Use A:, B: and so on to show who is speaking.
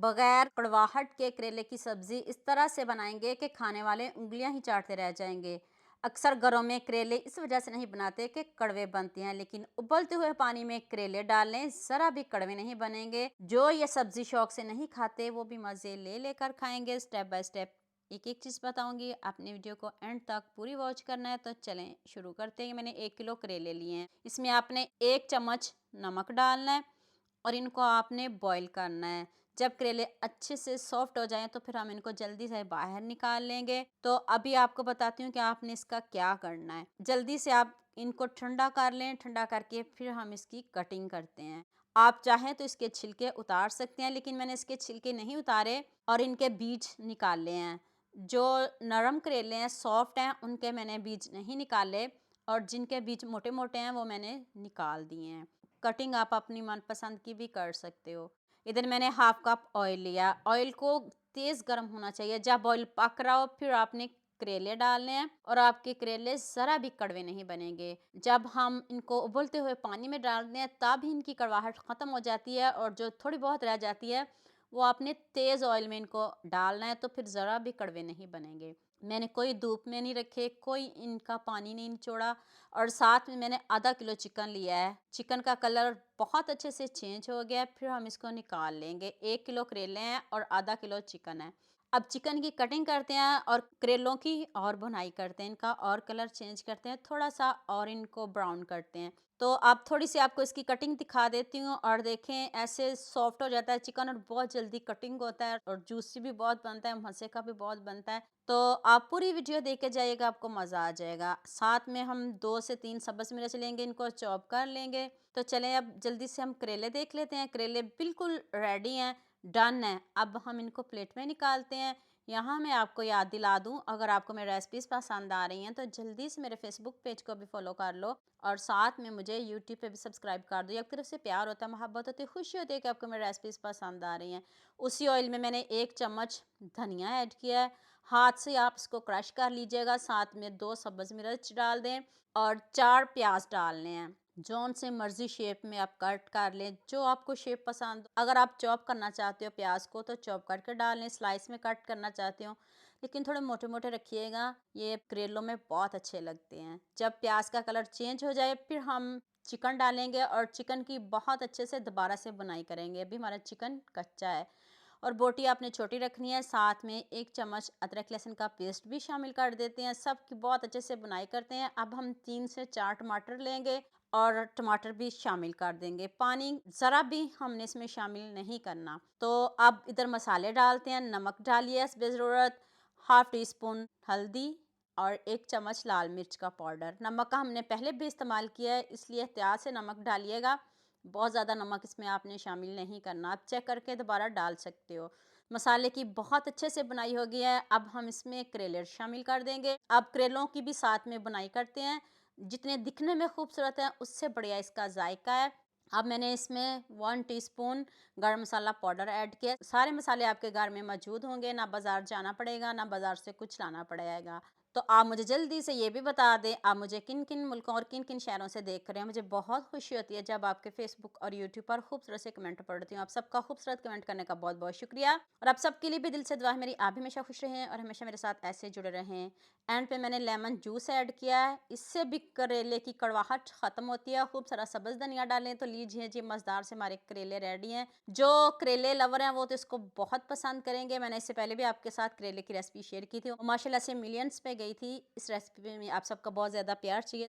A: बगैर कड़वाहट के करेले की सब्ज़ी इस तरह से बनाएंगे कि खाने वाले उँगलियां ही चाटते रह जाएंगे। अक्सर घरों में करेले इस वजह से नहीं बनाते कि कड़वे बनते हैं, लेकिन उबलते हुए पानी में करेले डाल लें, ज़रा भी कड़वे नहीं बनेंगे। जो ये सब्ज़ी शौक से नहीं खाते वो भी मज़े ले लेकर खाएंगे। स्टेप बाय स्टेप एक एक चीज़ बताऊंगी, आपने वीडियो को एंड तक पूरी वॉच करना है। तो चलें शुरू करते हैं। मैंने 1 किलो करेले लिए हैं। इसमें आपने 1 चम्मच नमक डालना है और इनको आपने बॉईल करना है। जब करेले अच्छे से सॉफ्ट हो जाएं तो फिर हम इनको जल्दी से बाहर निकाल लेंगे। तो अभी आपको बताती हूँ कि आपने इसका क्या करना है। जल्दी से आप इनको ठंडा कर लें, ठंडा करके फिर हम इसकी कटिंग करते हैं। आप चाहें तो इसके छिलके उतार सकते हैं, लेकिन मैंने इसके छिलके नहीं उतारे और इनके बीज निकाल लिए हैं। जो नरम करेले हैं, सॉफ्ट हैं, उनके मैंने बीज नहीं निकाले और जिनके बीज मोटे मोटे हैं वो मैंने निकाल दिए हैं। कटिंग आप अपनी मनपसंद की भी कर सकते हो। इधर मैंने हाफ कप ऑयल लिया। ऑयल को तेज़ गर्म होना चाहिए। जब ऑयल पक रहा हो फिर आपने करेले डालने हैं और आपके करेले ज़रा भी कड़वे नहीं बनेंगे। जब हम इनको उबलते हुए पानी में डालते हैं तब ही इनकी कड़वाहट ख़त्म हो जाती है और जो थोड़ी बहुत रह जाती है वो आपने तेज़ ऑयल में इनको डालना है, तो फिर ज़रा भी कड़वे नहीं बनेंगे। मैंने कोई धूप में नहीं रखे, कोई इनका पानी नहीं निचोड़ा और साथ में मैंने आधा किलो चिकन लिया है। चिकन का कलर बहुत अच्छे से चेंज हो गया है, फिर हम इसको निकाल लेंगे। 1 किलो करेले हैं और आधा किलो चिकन है। अब चिकन की कटिंग करते हैं और करेलों की और भुनाई करते हैं, इनका और कलर चेंज करते हैं, थोड़ा सा और इनको ब्राउन करते हैं। तो अब थोड़ी सी आपको इसकी कटिंग दिखा देती हूँ और देखें ऐसे सॉफ्ट हो जाता है चिकन और बहुत जल्दी कटिंग होता है और जूसी भी बहुत बनता है, मज़े का भी बहुत बनता है। तो आप पूरी वीडियो देख के जाइएगा, आपको मज़ा आ जाएगा। साथ में हम 2 से 3 सब्ज़ मिर्च लेंगे, इनको चॉप कर लेंगे। तो चलें अब जल्दी से हम करेले देख लेते हैं। करेले बिल्कुल रेडी हैं, डन है। अब हम इनको प्लेट में निकालते हैं। यहाँ मैं आपको याद दिला दूँ, अगर आपको मेरी रेसिपीज़ पसंद आ रही हैं तो जल्दी से मेरे फेसबुक पेज को भी फॉलो कर लो और साथ में मुझे यूट्यूब पे भी सब्सक्राइब कर दो। आपकी तरफ से प्यार होता है, मोहब्बत होती है, खुशी होती है कि आपको मेरी रेसिपीज़ पसंद आ रही हैं। उसी ऑयल में मैंने 1 चम्मच धनिया ऐड किया है। हाथ से आप इसको क्रश कर लीजिएगा। साथ में 2 सब्ज़ मिर्च डाल दें और 4 प्याज डालने हैं। जौन से मर्ज़ी शेप में आप कट कर लें, जो आपको शेप पसंद हो। अगर आप चॉप करना चाहते हो प्याज को तो चॉप करके डाल लें, स्लाइस में कट करना चाहते हो लेकिन थोड़े मोटे मोटे रखिएगा, ये करेलों में बहुत अच्छे लगते हैं। जब प्याज का कलर चेंज हो जाए फिर हम चिकन डालेंगे और चिकन की बहुत अच्छे से दोबारा से बुनाई करेंगे। अभी हमारा चिकन कच्चा है और बोटी आपने छोटी रखनी है। साथ में 1 चम्मच अदरक लहसुन का पेस्ट भी शामिल कर देते हैं। सब की बहुत अच्छे से बुनाई करते हैं। अब हम 3 से 4 टमाटर लेंगे और टमाटर भी शामिल कर देंगे। पानी ज़रा भी हमने इसमें शामिल नहीं करना। तो अब इधर मसाले डालते हैं। नमक डालिए बेज़रूरत, हाफ़ टी स्पून हल्दी और 1 चम्मच लाल मिर्च का पाउडर। नमक का हमने पहले भी इस्तेमाल किया है, इसलिए एहतियात से नमक डालिएगा। बहुत ज़्यादा नमक इसमें आपने शामिल नहीं करना, आप चेक करके दोबारा डाल सकते हो। मसाले की बहुत अच्छे से बुनाई हो गई है। अब हम इसमें करेले शामिल कर देंगे। अब करेलों की भी साथ में बुनाई करते हैं। जितने दिखने में खूबसूरत है उससे बढ़िया इसका जायका है। अब मैंने इसमें 1 टीस्पून गरम मसाला पाउडर ऐड किया। सारे मसाले आपके घर में मौजूद होंगे, ना बाज़ार जाना पड़ेगा, ना बाज़ार से कुछ लाना पड़ेगा। तो आप मुझे जल्दी से ये भी बता दें, आप मुझे किन किन मुल्कों और किन किन शहरों से देख रहे हैं। मुझे बहुत खुशी होती है जब आपके फेसबुक और यूट्यूब पर खूबसूरत से कमेंट पढ़ती हूँ। आप सबका खूबसूरत कमेंट करने का बहुत बहुत शुक्रिया और आप सबके लिए भी दिल से दुआ है मेरी, आप भी हमेशा खुश रहें और हमेशा मेरे साथ ऐसे जुड़े रहें। एंड पे मैंने लेमन जूस ऐड किया है, इससे भी करेले की कड़वाहट ख़त्म होती है। खूब सारा सब्ज़ धनिया डालें तो लीजिए जी, मज़ेदार से हमारे करेले रेडी हैं। जो करेले लवर हैं वो तो इसको बहुत पसंद करेंगे। मैंने इससे पहले भी आपके साथ करेले की रेसिपी शेयर की थी, माशाल्लाह से मिलियंस पे गई थी। इस रेसिपी में आप सबका बहुत ज़्यादा प्यार चाहिए।